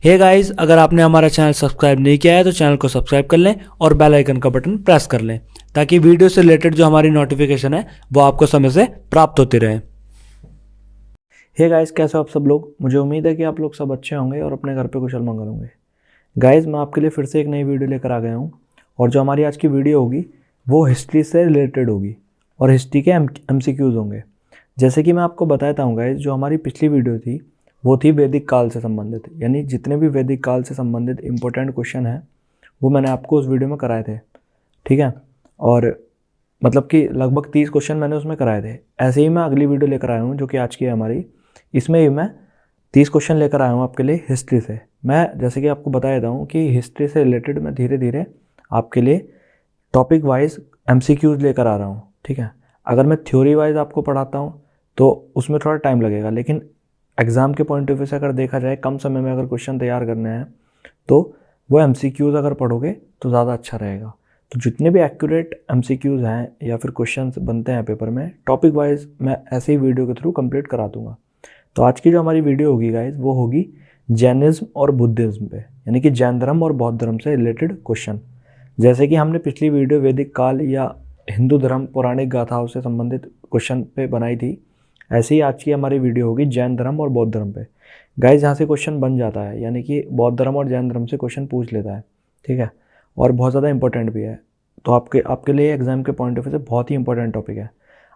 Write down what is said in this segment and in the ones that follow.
Hey guys, अगर आपने हमारा चैनल सब्सक्राइब नहीं किया है तो चैनल को सब्सक्राइब कर लें और बेल आइकन का बटन प्रेस कर लें ताकि वीडियो से रिलेटेड जो हमारी नोटिफिकेशन है वो आपको समय से प्राप्त होती रहे। हे गाइस, कैसे हो आप सब लोग। मुझे उम्मीद है कि आप लोग सब अच्छे होंगे और अपने घर पे कुशल मंगल होंगे। गाइस, मैं आपके लिए फिर से एक नई वीडियो लेकर आ गया हूँ और जो हमारी आज की वीडियो होगी वो हिस्ट्री से रिलेटेड होगी और हिस्ट्री के MCQs होंगे। जैसे कि मैं आपको बताता हूँ गाइस, जो हमारी पिछली वीडियो थी वो थी वैदिक काल से संबंधित, यानी जितने भी वैदिक काल से संबंधित इंपॉर्टेंट क्वेश्चन हैं वो मैंने आपको उस वीडियो में कराए थे, ठीक है। और मतलब कि लगभग 30 क्वेश्चन मैंने उसमें कराए थे। ऐसे ही मैं अगली वीडियो लेकर आया हूँ जो कि आज की है हमारी। इसमें ही मैं 30 क्वेश्चन लेकर आया हूँ आपके लिए हिस्ट्री से। मैं जैसे कि आपको बता देता हूँ कि हिस्ट्री से रिलेटेड मैं धीरे धीरे आपके लिए टॉपिक वाइज MCQs लेकर आ रहा हूँ, ठीक है। अगर मैं थ्योरी वाइज आपको पढ़ाता हूँ तो उसमें थोड़ा टाइम लगेगा, लेकिन एग्ज़ाम के पॉइंट ऑफ व्यू से अगर देखा जाए, कम समय में अगर क्वेश्चन तैयार करने हैं तो वो MCQs अगर पढ़ोगे तो ज़्यादा अच्छा रहेगा। तो जितने भी एक्यूरेट MCQs हैं या फिर क्वेश्चंस बनते हैं पेपर में, टॉपिक वाइज मैं ऐसे ही वीडियो के थ्रू कंप्लीट करा दूंगा। तो आज की जो हमारी वीडियो होगी गाइज वो होगी जैनिज्म और बुद्धिज्म पे, यानी कि जैन धर्म और बौद्ध धर्म से रिलेटेड क्वेश्चन। जैसे कि हमने पिछली वीडियो वैदिक काल या हिंदू धर्म पौराणिक गाथाओं से संबंधित क्वेश्चन पे बनाई थी, ऐसे ही आज की हमारी वीडियो होगी जैन धर्म और बौद्ध धर्म पे। गाइज, यहाँ से क्वेश्चन बन जाता है, यानी कि बौद्ध धर्म और जैन धर्म से क्वेश्चन पूछ लेता है, ठीक है। और बहुत ज़्यादा इंपॉर्टेंट भी है। तो आपके लिए एग्जाम के पॉइंट ऑफ व्यू से बहुत ही इंपॉर्टेंट टॉपिक है।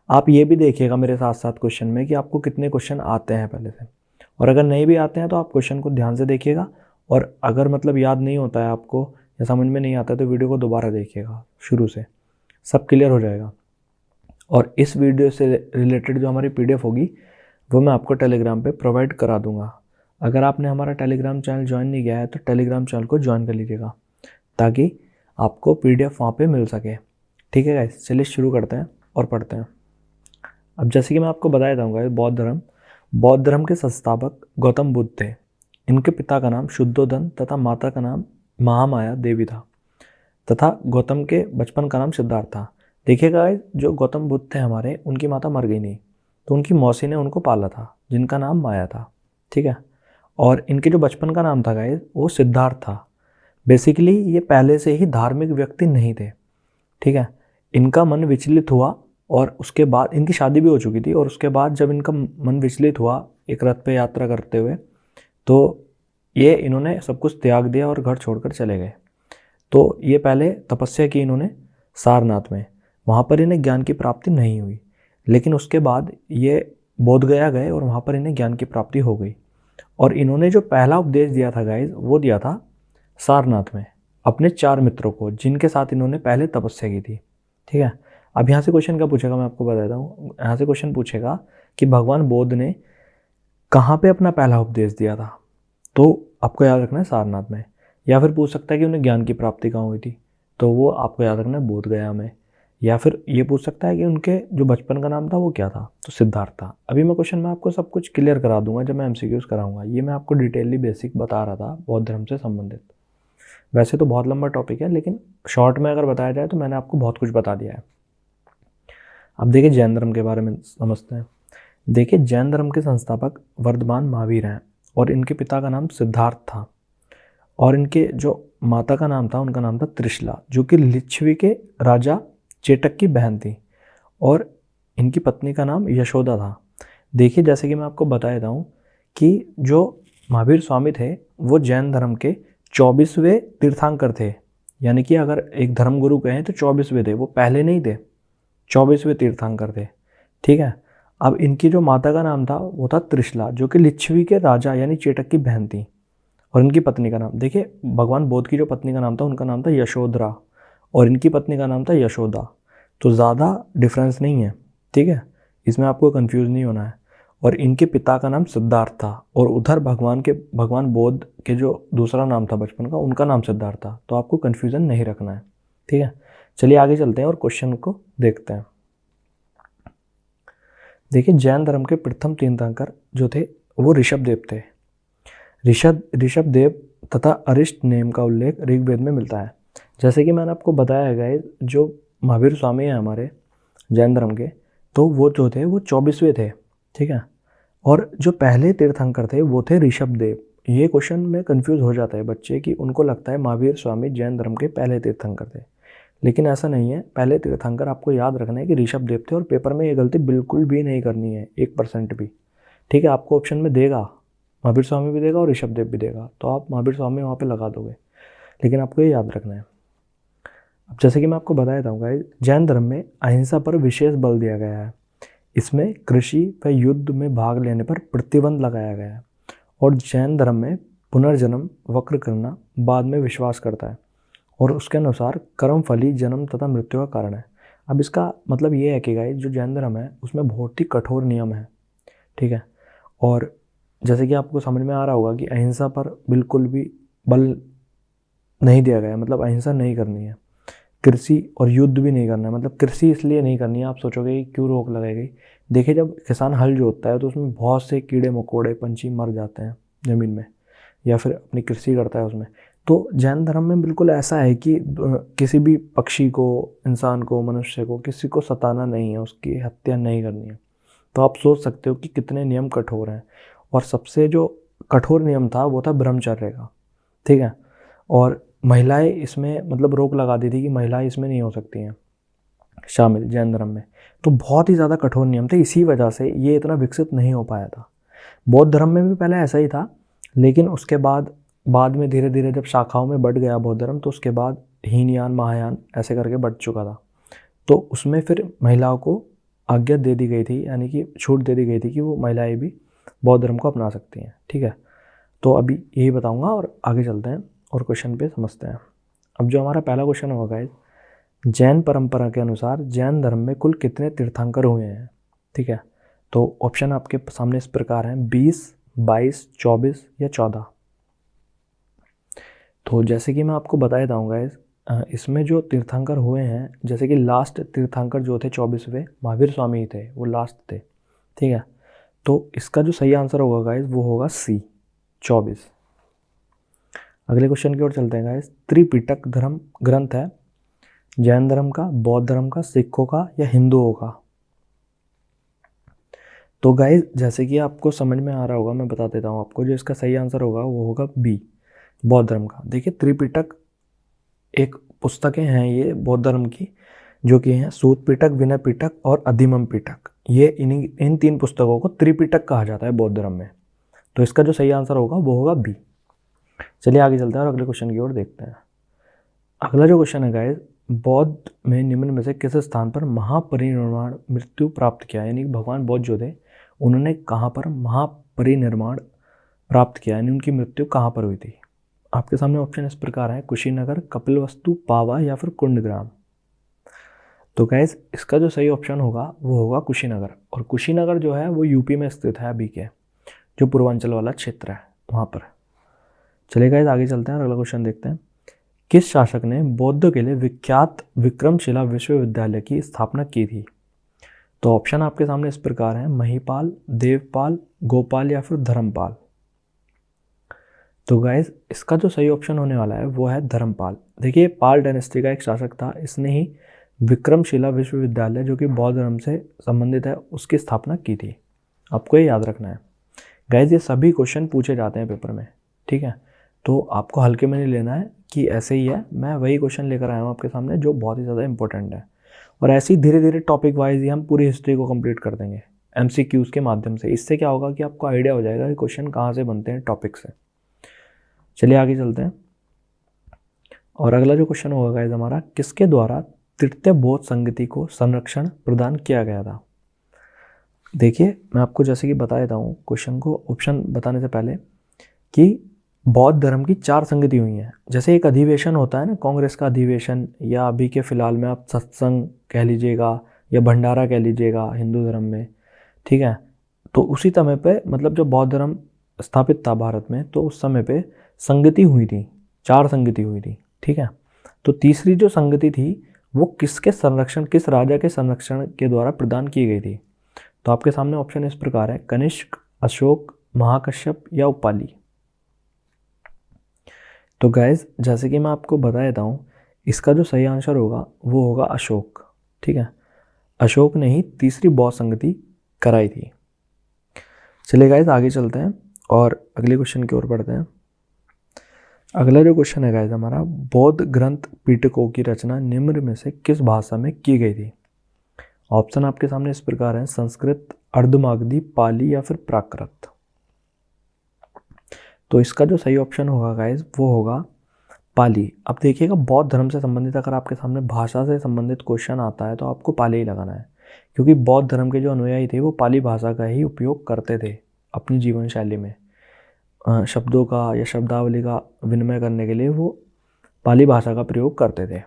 आप ये भी देखिएगा मेरे साथ साथ क्वेश्चन में कि आपको कितने क्वेश्चन आते हैं पहले से, और अगर नहीं भी आते हैं तो आप क्वेश्चन को ध्यान से देखिएगा। और अगर मतलब याद नहीं होता है आपको या समझ में नहीं आता है तो वीडियो को दोबारा देखिएगा शुरू से, सब क्लियर हो जाएगा। और इस वीडियो से रिलेटेड जो हमारी PDF होगी वो मैं आपको टेलीग्राम पे प्रोवाइड करा दूंगा। अगर आपने हमारा टेलीग्राम चैनल ज्वाइन नहीं किया है तो टेलीग्राम चैनल को ज्वाइन कर लीजिएगा ताकि आपको PDF वहाँ पे मिल सके, ठीक है गाइस। चलिए शुरू करते हैं और पढ़ते हैं। अब जैसे कि मैं आपको बताया जाऊँगा, बौद्ध धर्म के संस्थापक गौतम बुद्ध थे। इनके पिता का नाम शुद्धोधन तथा माता का नाम महामाया देवी था तथा गौतम के बचपन का नाम सिद्धार्थ था। देखिएगा, जो गौतम बुद्ध थे हमारे, उनकी माता मर गई नहीं, तो उनकी मौसी ने उनको पाला था जिनका नाम माया था, ठीक है। और इनके जो बचपन का नाम था गाइस वो सिद्धार्थ था। बेसिकली ये पहले से ही धार्मिक व्यक्ति नहीं थे, ठीक है। इनका मन विचलित हुआ और उसके बाद इनकी शादी भी हो चुकी थी, और उसके बाद जब इनका मन विचलित हुआ एक रथ पे यात्रा करते हुए, तो ये इन्होंने सब कुछ त्याग दिया और घर छोड़कर चले गए। तो ये पहले तपस्या की इन्होंने सारनाथ में, वहाँ पर इन्हें ज्ञान की प्राप्ति नहीं हुई, लेकिन उसके बाद ये बोध गया गए और वहाँ पर इन्हें ज्ञान की प्राप्ति हो गई। और इन्होंने जो पहला उपदेश दिया था गाइज वो दिया था सारनाथ में अपने 4 मित्रों को, जिनके साथ इन्होंने पहले तपस्या की थी, ठीक है। अब यहाँ से क्वेश्चन क्या पूछेगा मैं आपको बताता हूँ। यहाँ से क्वेश्चन पूछेगा कि भगवान बुद्ध ने कहाँ पे अपना पहला उपदेश दिया था, तो आपको याद रखना है सारनाथ में। या फिर पूछ सकता है कि उन्हें ज्ञान की प्राप्ति कहाँ हुई थी, तो वो आपको याद रखना है बोध गया में। या फिर ये पूछ सकता है कि उनके जो बचपन का नाम था वो क्या था, तो सिद्धार्थ था। अभी मैं क्वेश्चन में आपको सब कुछ क्लियर करा दूंगा जब मैं MCQs कराऊंगा। ये मैं आपको डिटेलली बेसिक बता रहा था बौद्ध धर्म से संबंधित। वैसे तो बहुत लंबा टॉपिक है, लेकिन शॉर्ट में अगर बताया जाए तो मैंने आपको बहुत कुछ बता दिया है। अब देखिए जैन धर्म के बारे में समझते हैं। देखिए, जैन धर्म के संस्थापक वर्धमान महावीर हैं और इनके पिता का नाम सिद्धार्थ था, और इनके जो माता का नाम था उनका नाम था त्रिशला, जो कि लिच्छवी के राजा चेटक की बहन थी, और इनकी पत्नी का नाम यशोदा था। देखिए, जैसे कि मैं आपको बता देता हूँ कि जो महावीर स्वामी थे वो जैन धर्म के 24वें तीर्थंकर थे, यानी कि अगर एक धर्मगुरु कहें तो 24वें थे, वो पहले नहीं थे, 24वें तीर्थंकर थे, ठीक है। अब इनकी जो माता का नाम था वो था त्रिशला, जो कि लिच्छवी के राजा यानी चेटक की बहन थी। और इनकी पत्नी का नाम देखिए, भगवान बुद्ध की जो पत्नी का नाम था उनका नाम था यशोधरा, और इनकी पत्नी का नाम था यशोदा। तो ज़्यादा डिफरेंस नहीं है, ठीक है, इसमें आपको कंफ्यूज नहीं होना है। और इनके पिता का नाम सिद्धार्थ था, और उधर भगवान बुद्ध के जो दूसरा नाम था बचपन का, उनका नाम सिद्धार्थ था। तो आपको कन्फ्यूज़न नहीं रखना है, ठीक है। चलिए आगे चलते हैं और क्वेश्चन को देखते हैं। देखिए, जैन धर्म के प्रथम तीर्थंकर जो थे वो ऋषभदेव थे। ऋषभदेव तथा अरिष्ट नेम का उल्लेख ऋग्वेद में मिलता है। जैसे कि मैंने आपको बताया गया, जो महावीर स्वामी हैं हमारे जैन धर्म के, तो वो जो थे वो 24वें थे, ठीक है। और जो पहले तीर्थंकर थे वो थे ऋषभदेव, ये क्वेश्चन में कंफ्यूज हो जाता है बच्चे कि उनको लगता है महावीर स्वामी जैन धर्म के पहले तीर्थंकर थे, लेकिन ऐसा नहीं है। पहले तीर्थंकर आपको याद रखना है कि ऋषभ देव थे, और पेपर में ये गलती बिल्कुल भी नहीं करनी है 1% भी। ठीक है, आपको ऑप्शन में देगा, महावीर स्वामी भी देगा और ऋषभ देव भी देगा, तो आप महावीर स्वामी वहाँ पे लगा दोगे, लेकिन आपको ये याद रखना है। अब जैसे कि मैं आपको बता देता हूँ गाइस, जैन धर्म में अहिंसा पर विशेष बल दिया गया है। इसमें कृषि व युद्ध में भाग लेने पर प्रतिबंध लगाया गया है, और जैन धर्म में पुनर्जन्म वक्र करना बाद में विश्वास करता है, और उसके अनुसार कर्म फली जन्म तथा मृत्यु का कारण है। अब इसका मतलब ये है कि गाइस जो जैन धर्म है उसमें बहुत ही कठोर नियम है। ठीक है, और जैसे कि आपको समझ में आ रहा होगा कि अहिंसा पर बिल्कुल भी बल नहीं दिया गया है, मतलब अहिंसा नहीं करनी है। कृषि और युद्ध भी नहीं करना है, मतलब कृषि इसलिए नहीं करनी है, आप सोचोगे कि क्यों रोक लगाई गई। देखिए, जब किसान हल जोतता है तो उसमें बहुत से कीड़े मकोड़े पंछी मर जाते हैं ज़मीन में, या फिर अपनी कृषि करता है उसमें। तो जैन धर्म में बिल्कुल ऐसा है कि किसी भी पक्षी को, इंसान को, मनुष्य को, किसी को सताना नहीं है, उसकी हत्या नहीं करनी है। तो आप सोच सकते हो कि कितने नियम कठोर हैं। और सबसे जो कठोर नियम था वो था ब्रह्मचर्य का। ठीक है, और महिलाएं इसमें मतलब रोक लगा दी थी कि महिलाएं इसमें नहीं हो सकती हैं शामिल जैन धर्म में। तो बहुत ही ज़्यादा कठोर नियम थे, इसी वजह से ये इतना विकसित नहीं हो पाया था। बौद्ध धर्म में भी पहले ऐसा ही था, लेकिन उसके बाद में धीरे धीरे जब शाखाओं में बढ़ गया बौद्ध धर्म, तो उसके बाद हीनयान, महायान ऐसे करके बढ़ चुका था। तो उसमें फिर महिलाओं को आज्ञा दे दी गई थी, यानी कि छूट दे दी गई थी कि वो महिलाएं भी बौद्ध धर्म को अपना सकती हैं। ठीक है, तो अभी यही बताऊंगा और आगे चलते हैं और क्वेश्चन पे समझते हैं। अब जो हमारा पहला क्वेश्चन होगा गाइस, जैन परंपरा के अनुसार जैन धर्म में कुल कितने तीर्थंकर हुए हैं? ठीक है, तो ऑप्शन आपके सामने इस प्रकार हैं, 20, 22, 24 या 14। तो जैसे कि मैं आपको बता देता हूँ गाइस, इसमें जो तीर्थंकर हुए हैं, जैसे कि लास्ट तीर्थंकर जो थे 24वें महावीर स्वामी थे, वो लास्ट थे। ठीक है, तो इसका जो सही आंसर होगा गाइस वो होगा सी, 24। अगले क्वेश्चन की ओर चलते हैं गाइस। त्रिपिटक धर्म ग्रंथ है जैन धर्म का, बौद्ध धर्म का, सिखों का या हिंदुओं का? तो गाइस जैसे कि आपको समझ में आ रहा होगा, मैं बता देता हूँ आपको, जो इसका सही आंसर होगा वो होगा बी, बौद्ध धर्म का। देखिए, त्रिपिटक एक पुस्तकें हैं ये बौद्ध धर्म की, जो कि हैं सूत पिटक, विनय पिटक और अधिमम पिटक। ये इन 3 पुस्तकों को त्रिपिटक कहा जाता है बौद्ध धर्म में। तो इसका जो सही आंसर होगा वो होगा बी। चलिए आगे चलते हैं और अगले क्वेश्चन की ओर देखते हैं। अगला जो क्वेश्चन है गाइस, बौद्ध में निम्न में से किस स्थान पर महापरिनिर्वाण मृत्यु प्राप्त किया? यानी भगवान बौद्ध जो थे उन्होंने कहाँ पर महापरिनिर्वाण प्राप्त किया, यानी उनकी मृत्यु कहाँ पर हुई थी? आपके सामने ऑप्शन इस प्रकार है, कुशीनगर, कपिलवस्तु, पावा या फिर कुंडग्राम। तो गाइस इसका जो सही ऑप्शन होगा वो होगा कुशीनगर। और कुशीनगर जो है वो यूपी में स्थित है, अभी के जो पूर्वांचल वाला क्षेत्र है वहाँ पर। चलिए गाइस आगे चलते हैं और अगला क्वेश्चन देखते हैं। किस शासक ने बौद्ध के लिए विख्यात विक्रमशिला विश्वविद्यालय की स्थापना की थी? तो ऑप्शन आपके सामने इस प्रकार है, महिपाल, देवपाल, गोपाल या फिर धर्मपाल। तो गाइस इसका जो सही ऑप्शन होने वाला है वो है धर्मपाल। देखिए, पाल डायनेस्टी का एक शासक था, इसने ही विक्रमशिला विश्वविद्यालय जो कि बौद्ध धर्म से संबंधित है उसकी स्थापना की थी। आपको ये याद रखना है गाइस, ये सभी क्वेश्चन पूछे जाते हैं पेपर में। ठीक है, तो आपको हल्के में नहीं लेना है कि ऐसे ही है, मैं वही क्वेश्चन लेकर आया हूँ आपके सामने जो बहुत ही ज़्यादा इंपॉर्टेंट है। और ऐसे ही धीरे धीरे टॉपिक वाइज ही हम पूरी हिस्ट्री को कंप्लीट कर देंगे MCQs के माध्यम से। इससे क्या होगा कि आपको आइडिया हो जाएगा कि क्वेश्चन कहाँ से बनते हैं टॉपिक से। चलिए आगे चलते हैं और अगला जो क्वेश्चन होगा गाइस हमारा, किसके द्वारा तृतीय बौद्ध संगति को संरक्षण प्रदान किया गया था? देखिए, मैं आपको जैसे कि बता देता हूँ क्वेश्चन को ऑप्शन बताने से पहले, कि बौद्ध धर्म की 4 संगति हुई हैं। जैसे एक अधिवेशन होता है ना, कांग्रेस का अधिवेशन, या अभी के फिलहाल में आप सत्संग कह लीजिएगा या भंडारा कह लीजिएगा हिंदू धर्म में। ठीक है, तो उसी समय पे मतलब जब बौद्ध धर्म स्थापित था भारत में, तो उस समय पे संगति हुई थी, 4 संगति हुई थी। ठीक है, तो तीसरी जो संगति थी वो किसके संरक्षण, किस राजा के संरक्षण के द्वारा प्रदान की गई थी? तो आपके सामने ऑप्शन इस प्रकार है, कनिष्क, अशोक, महाकश्यप या उपाली। तो गाइज जैसे कि मैं आपको बता देता हूँ, इसका जो सही आंसर होगा वो होगा अशोक। ठीक है, अशोक ने ही तीसरी बौद्ध संगति कराई थी। चलिए गाइज आगे चलते हैं और अगले क्वेश्चन की ओर बढ़ते हैं। अगला जो क्वेश्चन है गाइस हमारा, बौद्ध ग्रंथ पिटकों की रचना निम्न में से किस भाषा में की गई थी? ऑप्शन आपके सामने इस प्रकार है, संस्कृत, अर्धमागधी, पाली या फिर प्राकृत। तो इसका जो सही ऑप्शन होगा गाइस वो होगा पाली। अब देखिएगा, बौद्ध धर्म से संबंधित अगर आपके सामने भाषा से संबंधित क्वेश्चन आता है तो आपको पाली ही लगाना है, क्योंकि बौद्ध धर्म के जो अनुयायी थे वो पाली भाषा का ही उपयोग करते थे अपनी जीवन शैली में। शब्दों का या शब्दावली का विनिमय करने के लिए वो पाली भाषा का प्रयोग करते थे।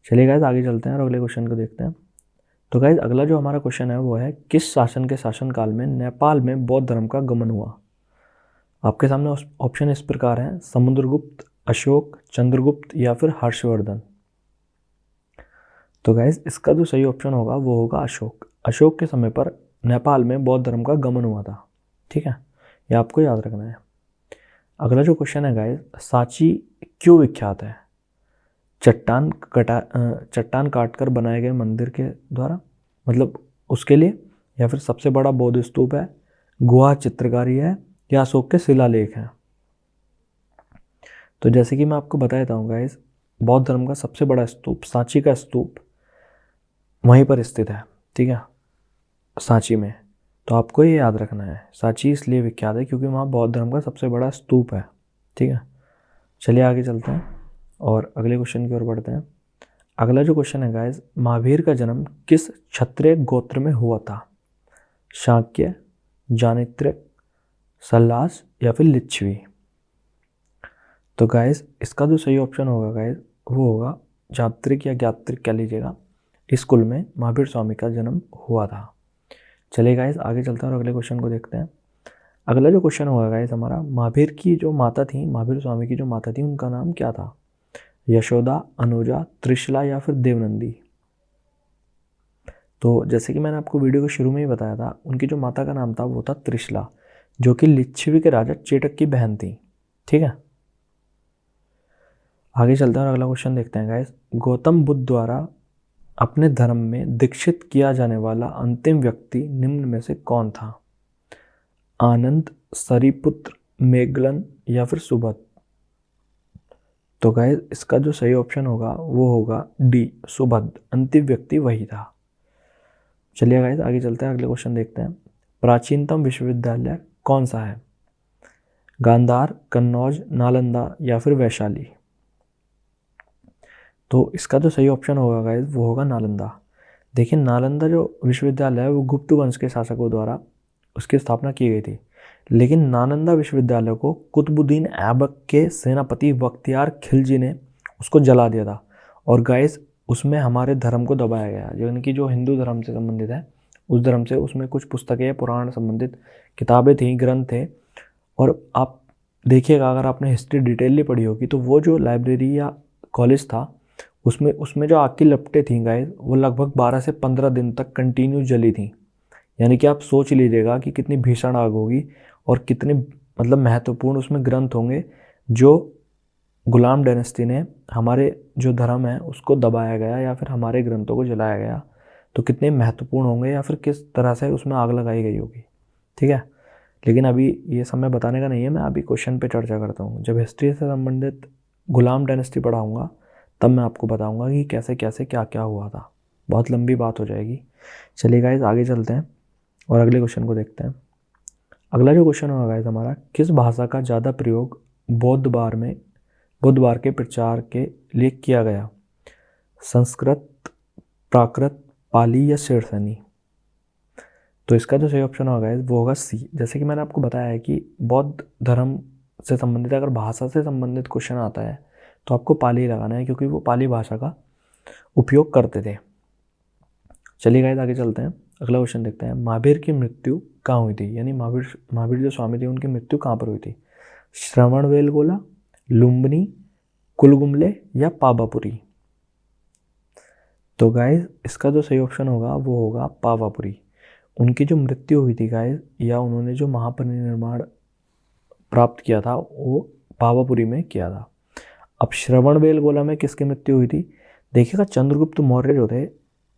चलिए गाइस आगे चलते हैं और अगले क्वेश्चन को देखते हैं। तो गाइस अगला जो हमारा क्वेश्चन है वो है, किस शासन के शासनकाल में नेपाल में बौद्ध धर्म का गमन हुआ? आपके सामने ऑप्शन इस प्रकार है, समुद्रगुप्त, अशोक, चंद्रगुप्त या फिर हर्षवर्धन। तो गाइस इसका जो सही ऑप्शन होगा वो होगा अशोक। अशोक के समय पर नेपाल में बौद्ध धर्म का गमन हुआ था। ठीक है, ये आपको याद रखना है। अगला जो क्वेश्चन है गाइस, सांची क्यों विख्यात है? चट्टान काटकर बनाए गए मंदिर के द्वारा, मतलब उसके लिए, या फिर सबसे बड़ा बौद्ध स्तूप है, गुहा चित्रकारी है, या अशोक के शिलालेख हैं? तो जैसे कि मैं आपको बताता हूँ गाइस, बौद्ध धर्म का सबसे बड़ा स्तूप, सांची का स्तूप वहीं पर स्थित है। ठीक है, सांची में। तो आपको ये याद रखना है, सांची इसलिए विख्यात है क्योंकि वहाँ बौद्ध धर्म का सबसे बड़ा स्तूप है। ठीक है, चलिए आगे चलते हैं और अगले क्वेश्चन की ओर बढ़ते हैं। अगला जो क्वेश्चन है गाइस, महावीर का जन्म किस क्षत्रिय गोत्र में हुआ था? शाक्य, जानित्रिक, सल्लास या फिर लिच्छवी? तो गाइस इसका जो सही ऑप्शन होगा गाइस वो होगा जात्रिक या ज्ञात्रिक कह लीजिएगा। इस कुल में महावीर स्वामी का जन्म हुआ था। चलिए गाइस आगे चलते हैं और अगले क्वेश्चन को देखते हैं। अगला जो क्वेश्चन होगा गाइस हमारा, महावीर की जो माता थी, महावीर स्वामी की जो माता थी, उनका नाम क्या था? यशोदा, अनुजा, त्रिशला या फिर देवनंदी? तो जैसे कि मैंने आपको वीडियो के शुरू में ही बताया था, उनकी जो माता का नाम था वो था त्रिशला, जो कि लिच्छवी के राजा चेटक की बहन थी। ठीक है, आगे चलते हैं और अगला क्वेश्चन देखते हैं गाइस। गौतम बुद्ध द्वारा अपने धर्म में दीक्षित किया जाने वाला अंतिम व्यक्ति निम्न में से कौन था? आनंद, सरीपुत्र, मेगलन या फिर सुबत? तो गाइस इसका जो सही ऑप्शन होगा वो होगा डी, सुबत। अंतिम व्यक्ति वही था। चलिए गाइस आगे चलते हैं, अगले क्वेश्चन देखते हैं। प्राचीनतम विश्वविद्यालय कौन सा है? गांधार, कन्नौज, नालंदा या फिर वैशाली? तो इसका जो सही ऑप्शन होगा गाइस वो होगा नालंदा। देखिए, नालंदा जो विश्वविद्यालय है वो गुप्त वंश के शासकों द्वारा उसकी स्थापना की गई थी, लेकिन नालंदा विश्वविद्यालय को कुतुबुद्दीन ऐबक के सेनापति बख्तियार खिलजी ने उसको जला दिया था। और गाइस उसमें हमारे धर्म को दबाया गया, यानी कि जो हिंदू धर्म से संबंधित है उस धर्म से उसमें कुछ पुस्तकें, पुराण संबंधित किताबें थी, ग्रंथ थे। और आप देखिएगा, अगर आपने हिस्ट्री डिटेलली पढ़ी होगी तो वो जो लाइब्रेरी या कॉलेज था उसमें जो आग की लपटें थी गाइस वो लगभग 12 से 15 दिन तक कंटिन्यू जली थी। यानी कि आप सोच लीजिएगा कि कितनी भीषण आग होगी और कितने मतलब महत्वपूर्ण उसमें ग्रंथ होंगे जो गुलाम डायनेस्टी ने हमारे जो धर्म है उसको दबाया गया या फिर हमारे ग्रंथों को जलाया गया, तो कितने महत्वपूर्ण होंगे या फिर किस तरह से उसमें आग लगाई गई होगी। ठीक है, लेकिन अभी ये समय बताने का नहीं है, मैं अभी क्वेश्चन पे चर्चा करता हूँ। जब हिस्ट्री से संबंधित गुलाम डायनेस्टी पढ़ाऊँगा तब मैं आपको बताऊँगा कि कैसे कैसे क्या क्या हुआ था। बहुत लंबी बात हो जाएगी। चलिए गाइस आगे चलते हैं और अगले क्वेश्चन को देखते हैं। अगला जो क्वेश्चन होगा गाइस हमारा, किस भाषा का ज़्यादा प्रयोग बुधवार के प्रचार के लिए किया गया? संस्कृत, प्राकृत, पाली या शेरशानी? तो इसका जो सही ऑप्शन होगा वो होगा सी। जैसे कि मैंने आपको बताया है कि बौद्ध धर्म से संबंधित अगर भाषा से संबंधित क्वेश्चन आता है तो आपको पाली लगाना है, क्योंकि वो पाली भाषा का उपयोग करते थे। चलिए गाइस आगे चलते हैं, अगला क्वेश्चन देखते हैं। महावीर की मृत्यु कहाँ हुई थी? यानी महावीर जो स्वामी थे उनकी मृत्यु कहाँ पर हुई थी? श्रवणबेलगोला, लुम्बिनी, कुलगुमले या पावापुरी? तो गाइस इसका जो सही ऑप्शन होगा वो होगा पावापुरी। उनकी जो मृत्यु हुई थी गाइस, या उन्होंने जो महापरिनिर्वाण प्राप्त किया था वो पावापुरी में किया था। अब श्रवणबेलगोला में किसकी मृत्यु हुई थी? देखिएगा, चंद्रगुप्त मौर्य जो थे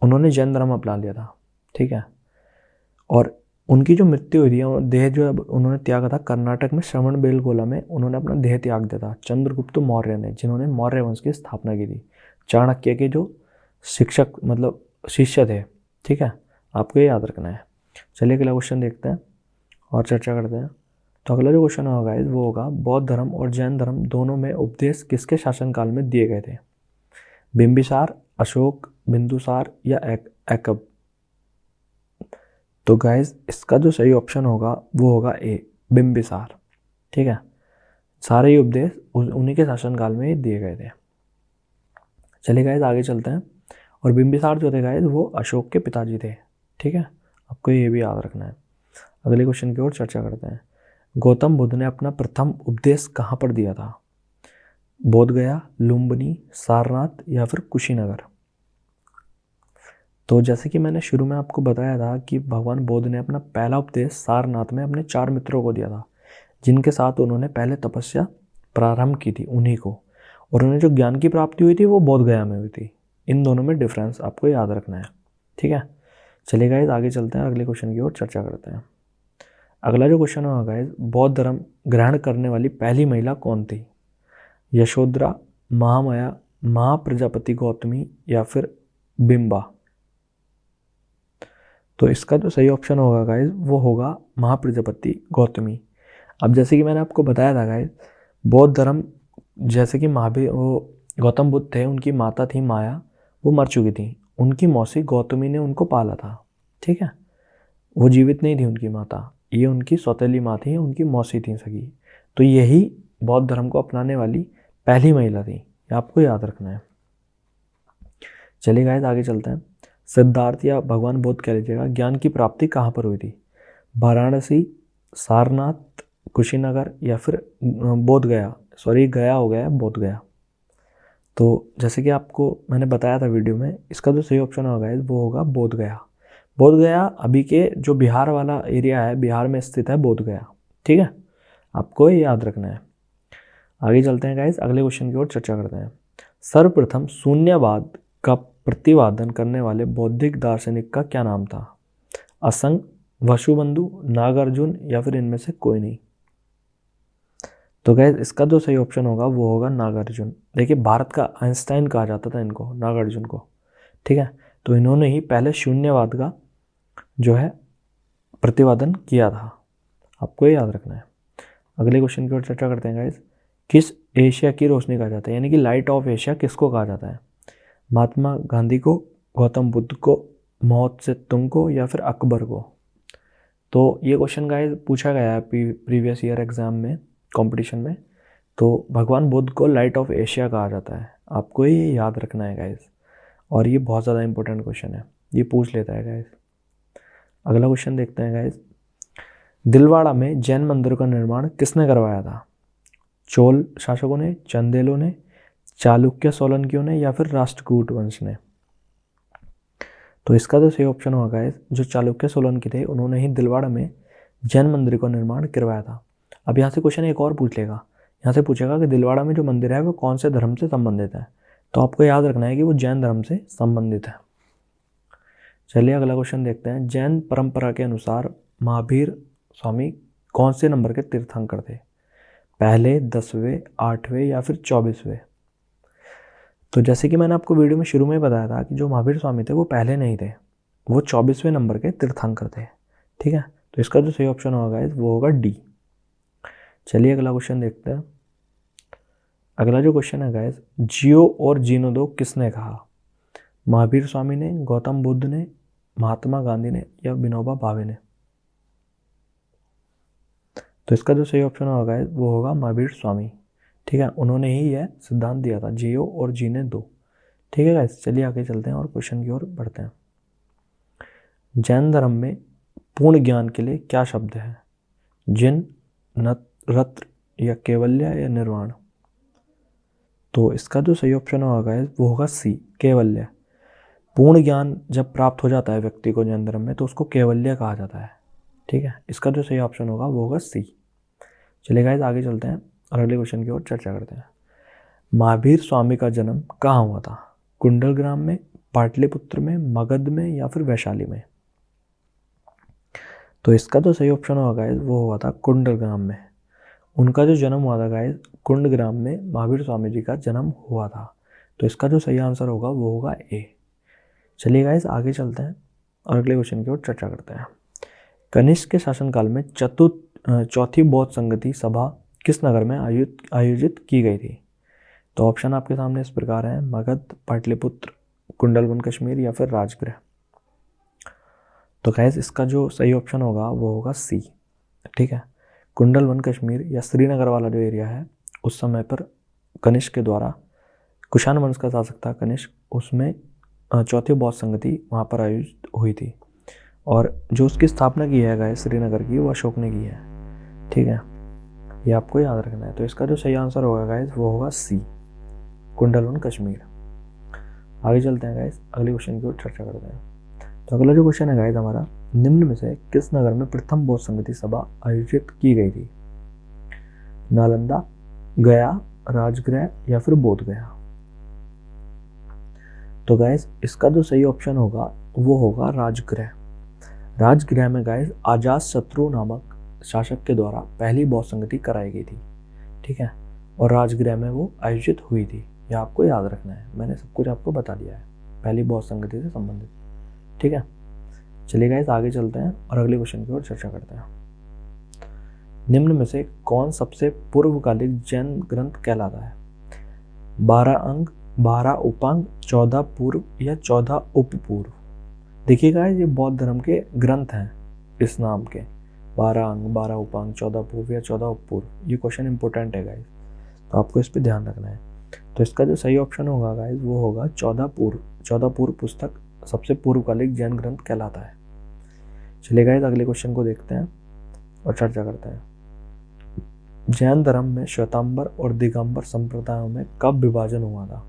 उन्होंने जैन धर्म अपना लिया था। ठीक है, और उनकी जो मृत्यु हुई थी, देह जो अब उन्होंने त्यागा था कर्नाटक में श्रवण बेलगोला में, उन्होंने अपना देह त्याग दिया था चंद्रगुप्त मौर्य ने, जिन्होंने मौर्य वंश की स्थापना की थी। चाणक्य के जो शिक्षक मतलब शिष्य थे। ठीक है, आपको ये याद रखना है। चलिए अगला क्वेश्चन देखते हैं और चर्चा करते हैं। तो अगला जो क्वेश्चन होगा गाइस वो होगा बौद्ध धर्म और जैन धर्म दोनों में उपदेश किसके शासनकाल में दिए गए थे? बिंबिसार, अशोक, बिंदुसार या एकब? तो गाइस इसका जो सही ऑप्शन होगा वो होगा ए, बिंबिसार। ठीक है, सारे ही उपदेश उन्हीं के शासनकाल में ही दिए गए थे। चलिए गाइस आगे चलते हैं। और बिंबिसार जो थे गाइस वो अशोक के पिताजी थे। ठीक है, आपको ये भी याद रखना है। अगले क्वेश्चन की ओर चर्चा करते हैं। गौतम बुद्ध ने अपना प्रथम उपदेश कहाँ पर दिया था? बोध गया, लुम्बिनी, सारनाथ या फिर कुशीनगर? तो जैसे कि मैंने शुरू में आपको बताया था कि भगवान बुद्ध ने अपना पहला उपदेश सारनाथ में अपने 4 मित्रों को दिया था, जिनके साथ उन्होंने पहले तपस्या प्रारंभ की थी उन्हीं को, और उन्हें जो ज्ञान की प्राप्ति हुई थी वो बोध गया में हुई थी। इन दोनों में डिफरेंस आपको याद रखना है। ठीक है, चलिए गाइस आगे चलते हैं, अगले क्वेश्चन की ओर चर्चा करते हैं। अगला जो क्वेश्चन होगा गाइस, बौद्ध धर्म ग्रहण करने वाली पहली महिला कौन थी? यशोधरा, महामाया, महाप्रजापति गौतमी या फिर बिंबा? तो इसका जो सही ऑप्शन होगा गाइस वो होगा महाप्रजापति गौतमी। अब जैसे कि मैंने आपको बताया था गाइस, बौद्ध धर्म जैसे कि महावीर वो गौतम बुद्ध थे, उनकी माता थी माया, वो मर चुकी थी। उनकी मौसी गौतमी ने उनको पाला था। ठीक है, वो जीवित नहीं थी उनकी माता, ये उनकी सौतेली माँ थी, उनकी मौसी थी सगी। तो यही बौद्ध धर्म को अपनाने वाली पहली महिला थी, ये आपको याद रखना है। चलिए गाइस आगे चलते हैं। सिद्धार्थ या भगवान बुद्ध कह लीजिएगा, ज्ञान की प्राप्ति कहाँ पर हुई थी? वाराणसी, सारनाथ, कुशीनगर या फिर बोध गया? सॉरी गया हो गया, बोध गया। तो जैसे कि आपको मैंने बताया था वीडियो में, इसका जो सही ऑप्शन होगा वो होगा बोध गया। बोध गया अभी के जो बिहार वाला एरिया है, बिहार में स्थित है बोध गया। ठीक है, आपको ये याद रखना है। आगे चलते हैं गाइस, अगले क्वेश्चन की ओर चर्चा करते हैं। सर्वप्रथम शून्यवाद का प्रतिपादन करने वाले बौद्धिक दार्शनिक का क्या नाम था? असंग, वसुबंधु, नागार्जुन या फिर इनमें से कोई नहीं? तो गाइस इसका जो सही ऑप्शन होगा वो होगा नागार्जुन। देखिए, भारत का आइंस्टाइन कहा जाता था इनको, नागार्जुन को। ठीक है, तो इन्होंने ही पहले शून्यवाद का जो है प्रतिपादन किया था, आपको ये याद रखना है। अगले क्वेश्चन की ओर चर्चा करते हैं गाइस। किस एशिया की रोशनी कहा जाता है, यानी कि लाइट ऑफ एशिया किसको कहा जाता है? महात्मा गांधी को, गौतम बुद्ध को, माओ से तुंग को या फिर अकबर को? तो ये क्वेश्चन गाइस पूछा गया है प्रीवियस ईयर एग्जाम में, कंपटीशन में। तो भगवान बुद्ध को लाइट ऑफ एशिया कहा जाता है, आपको ये याद रखना है गाइस, और ये बहुत ज़्यादा इंपॉर्टेंट क्वेश्चन है, ये पूछ लेता है गाइस। अगला क्वेश्चन देखते हैं गाइस। दिलवाड़ा में जैन मंदिर का निर्माण किसने करवाया था? चोल शासकों ने, चंदेलों ने, चालुक्य सोलंकियों ने या फिर राष्ट्रकूट वंश ने? तो इसका जो सही ऑप्शन होगा गाइस, जो चालुक्य सोलंकी थे उन्होंने ही दिलवाड़ा में जैन मंदिर का निर्माण करवाया था। अब यहाँ से क्वेश्चन एक और पूछ लेगा, यहाँ से पूछेगा कि दिलवाड़ा में जो मंदिर है वो कौन से धर्म से संबंधित है? तो आपको याद रखना है कि वो जैन धर्म से संबंधित है। चलिए अगला क्वेश्चन देखते हैं। जैन परंपरा के अनुसार महावीर स्वामी कौन से नंबर के तीर्थंकर थे? पहले, 10वें, 8वें या फिर 24वें? तो जैसे कि मैंने आपको वीडियो में शुरू में बताया था कि जो महावीर स्वामी थे वो पहले नहीं थे, वो 24वें नंबर के तीर्थंकर थे। ठीक है, तो इसका जो सही ऑप्शन होगा वो होगा डी। चलिए अगला क्वेश्चन देखते हैं। अगला जो क्वेश्चन है गाइस, जियो और जीनो दो किसने कहा? महावीर स्वामी ने, गौतम बुद्ध ने, महात्मा गांधी ने या विनोबा भावे ने? तो इसका जो सही ऑप्शन होगा गाइस वो होगा महावीर स्वामी। ठीक है, उन्होंने ही यह सिद्धांत दिया था, जियो और जीने दो। ठीक है गाइस, चलिए आगे चलते हैं और क्वेश्चन की ओर बढ़ते हैं। जैन धर्म में पूर्ण ज्ञान के लिए क्या शब्द है? जिन, रत्र या केवल्य या निर्वाण? तो इसका जो सही ऑप्शन होगा वो होगा सी, केवल्य। पूर्ण ज्ञान जब प्राप्त हो जाता है व्यक्ति को जैन धर्म में तो उसको केवल्य कहा जाता है। ठीक है, इसका जो सही ऑप्शन होगा वो होगा सी। चलिए गाइस आगे चलते हैं और अगले क्वेश्चन की ओर चर्चा करते हैं। महावीर स्वामी का जन्म कहाँ हुआ था? कुंडलग्राम में, पाटलिपुत्र में, मगध में या फिर वैशाली में? तो इसका जो सही ऑप्शन होगा गाइस वो हुआ था कुंडलग्राम में। उनका जो जन्म हुआ था गाइस कुंडग्राम में महावीर स्वामी जी का जन्म हुआ था। तो इसका जो सही आंसर होगा वो होगा ए। चलिए गाइस आगे चलते हैं और अगले क्वेश्चन की ओर चर्चा करते हैं। कनिष्क के शासनकाल में चौथी बौद्ध संगति सभा किस नगर में आयोजित की गई थी? तो ऑप्शन आपके सामने इस प्रकार है, मगध, पाटलिपुत्र, कुंडलवन कश्मीर या फिर राजगृह। तो गाइस इसका जो सही ऑप्शन होगा वो होगा सी। ठीक है, कुंडलवन कश्मीर या श्रीनगर वाला जो एरिया है उस समय पर कनिष्क के द्वारा, कुषाण वंश का शासक था कनिष्क, उसमें चौथी बौद्ध संगति वहाँ पर आयोजित हुई थी। और जो उसकी स्थापना की है गाइस श्रीनगर की, वो अशोक ने की है। ठीक है, ये आपको याद रखना है। तो इसका जो सही आंसर होगा गाइस वो होगा सी, कुंडलवन कश्मीर। आगे चलते हैं गाइस, अगले क्वेश्चन की ओर चर्चा करते हैं। तो अगला जो क्वेश्चन है गाइस हमारा, निम्न में से किस नगर में प्रथम बौद्ध संगति सभा आयोजित की गई थी? नालंदा, गया, राजगृह या फिर बोध गया। तो गाइस इसका जो सही ऑप्शन होगा वो होगा राजगृह। राजगृह में गाइस अजातशत्रु नामक शासक के द्वारा पहली बौद्ध संगति कराई गई थी। ठीक है, और राजगृह में वो आयोजित हुई थी। यह आपको याद रखना है, मैंने सब कुछ आपको बता दिया है पहली बौद्ध संगति से संबंधित। ठीक है, चलिए गाइस आगे चलते हैं और अगले क्वेश्चन की ओर चर्चा करते हैं। निम्न में से कौन सबसे पूर्वकालिक जैन ग्रंथ कहलाता है? 12 अंग, 12 उपांग, 14 पूर्व या 14 उपपूर्व। देखिएगा ये बौद्ध धर्म के ग्रंथ हैं इस नाम के, 12 अंग, 12 उपांग, 14 पूर्व या 14 उपपूर्व। ये क्वेश्चन इंपॉर्टेंट है गाइस, तो आपको इस पर ध्यान रखना है। तो इसका जो सही ऑप्शन होगा गाइस वो होगा 14 पूर्व। 14 पूर्व पुस्तक सबसे पूर्वकालिक जैन ग्रंथ कहलाता है। चलिए गाइस अगले क्वेश्चन को देखते हैं और चर्चा करते हैं। जैन धर्म में श्वेतांबर और दिगंबर संप्रदायों में कब विभाजन हुआ था?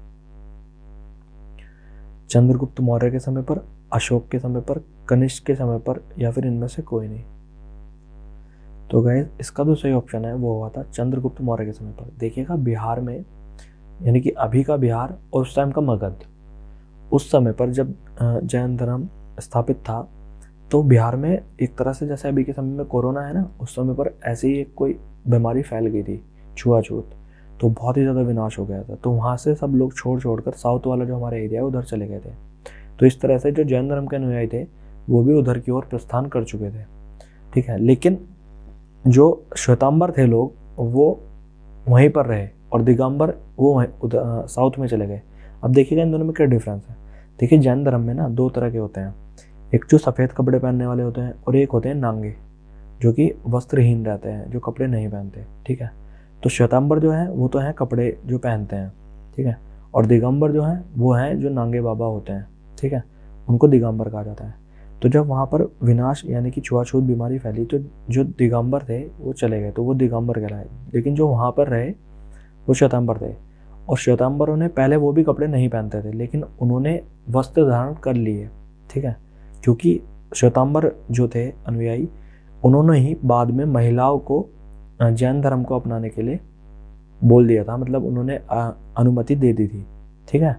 चंद्रगुप्त मौर्य के समय पर, अशोक के समय पर, कनिष्क के समय पर या फिर इनमें से कोई नहीं। तो गाइस इसका जो सही ऑप्शन है वो हुआ था चंद्रगुप्त मौर्य के समय पर। देखिएगा बिहार में, यानी कि अभी का बिहार और उस टाइम का मगध, उस समय पर जब जैन धर्म स्थापित था तो बिहार में एक तरह से जैसे अभी के समय में कोरोना है ना, उस समय पर ऐसे ही एक कोई बीमारी फैल गई थी, छुआछूत, तो बहुत ही ज़्यादा विनाश हो गया था। तो वहाँ से सब लोग छोड़ कर साउथ वाला जो हमारा एरिया है उधर चले गए थे। तो इस तरह से जो जैन धर्म के अनुयायी थे वो भी उधर की ओर प्रस्थान कर चुके थे। ठीक है, लेकिन जो श्वेतांबर थे लोग वो वहीं पर रहे और दिगंबर वो साउथ में चले गए। अब देखिएगा इन दोनों में क्या डिफरेंस है। देखिए जैन धर्म में ना दो तरह के होते हैं, एक जो सफ़ेद कपड़े पहनने वाले होते हैं और एक होते हैं नांगे, जो कि वस्त्रहीन रहते हैं, जो कपड़े नहीं पहनते। ठीक है, तो श्वेतांबर जो है वो तो हैं कपड़े जो पहनते हैं। ठीक है, और दिगंबर जो हैं वो हैं जो नांगे बाबा होते हैं। ठीक है, उनको दिगंबर कहा जाता है। तो जब वहाँ पर विनाश यानी कि छुआछूत बीमारी फैली तो जो दिगंबर थे वो चले गए, तो वो दिगंबर कहलाए। लेकिन जो वहाँ पर रहे वो श्वेतांबर थे। और श्वेतांबरों ने पहले वो भी कपड़े नहीं पहनते थे, लेकिन उन्होंने वस्त्र धारण कर लिए। ठीक है, क्योंकि श्वेतांबर जो थे अनुयायी, उन्होंने ही बाद में महिलाओं को जैन धर्म को अपनाने के लिए बोल दिया था, मतलब उन्होंने अनुमति दे दी थी। ठीक है,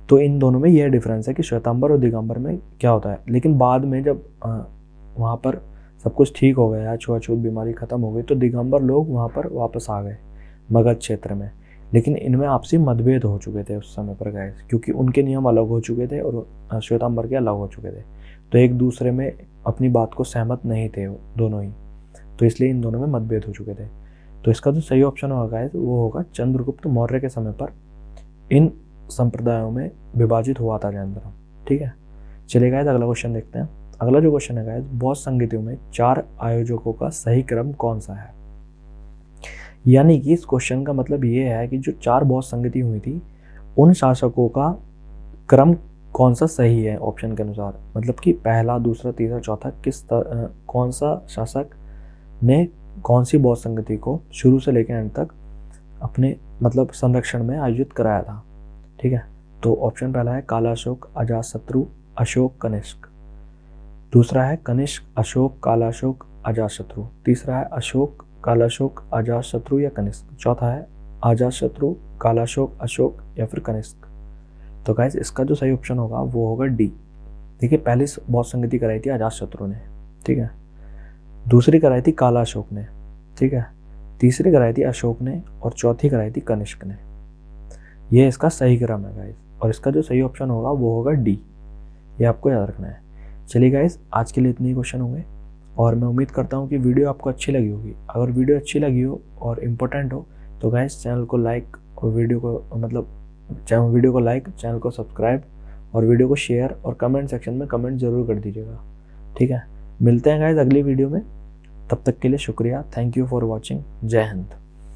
तो इन दोनों में यह डिफरेंस है कि श्वेतांबर और दिगंबर में क्या होता है। लेकिन बाद में जब वहाँ पर सब कुछ ठीक हो गया, छुआछूत बीमारी खत्म हो गई, तो दिगंबर लोग वहाँ पर वापस आ गए मगध क्षेत्र में। लेकिन इनमें आपसी मतभेद हो चुके थे उस समय पर गाइस, क्योंकि उनके नियम अलग हो चुके थे और श्वेतांबर के अलग हो चुके थे। तो एक दूसरे में अपनी बात को सहमत नहीं थे दोनों ही, तो इसलिए इन दोनों में मतभेद हो चुके थे। तो इसका जो सही ऑप्शन होगा गाइस वो होगा चंद्रगुप्त मौर्य के समय पर इन संप्रदायों में विभाजित हुआ था जैन धर्म। ठीक है, चलिए गाइस अगला क्वेश्चन देखते हैं। अगला जो क्वेश्चन है गाइस, बौद्ध संगतियों में 4 आयोजकों का सही क्रम कौन सा है? यानी कि इस क्वेश्चन का मतलब ये है कि जो 4 बौद्ध संगति हुई थी उन शासकों का क्रम कौन सा सही है ऑप्शन के अनुसार, मतलब कि पहला, दूसरा, तीसरा, चौथा कौन सा शासक ने कौन सी बौद्ध संगति को शुरू से लेकर अंत तक अपने मतलब संरक्षण में आयोजित कराया था। ठीक है, तो ऑप्शन पहला है कालाशोक, अजातशत्रु, अशोक, कनिष्क। दूसरा है कनिष्क, अशोक, कालाशोक, अजातशत्रु। तीसरा है अशोक, कालाशोक, अजातशत्रु या कनिष्क। चौथा है अजातशत्रु, कालाशोक, अशोक या फिर कनिष्क। तो गाइस इसका जो सही ऑप्शन होगा वो होगा डी। देखिए पहली बौद्ध संगति कराई थी अजातशत्रु ने। ठीक है, दूसरी कराई थी काला अशोक ने, ठीक है, तीसरी कराई थी अशोक ने और चौथी कराई थी कनिष्क ने। ये इसका सही क्रम है गाइस, और इसका जो सही ऑप्शन होगा वो होगा डी। ये आपको याद रखना है। चलिए गाइस, आज के लिए इतने ही क्वेश्चन होंगे और मैं उम्मीद करता हूँ कि वीडियो आपको अच्छी लगी होगी। अगर वीडियो अच्छी लगी हो और इम्पोर्टेंट हो तो गाइस चैनल को लाइक और वीडियो को लाइक, चैनल को सब्सक्राइब और वीडियो को शेयर और कमेंट सेक्शन में कमेंट जरूर कर दीजिएगा, ठीक है। मिलते हैं गाइस अगली वीडियो में, तब तक के लिए शुक्रिया। Thank you for watching. जय हिंद।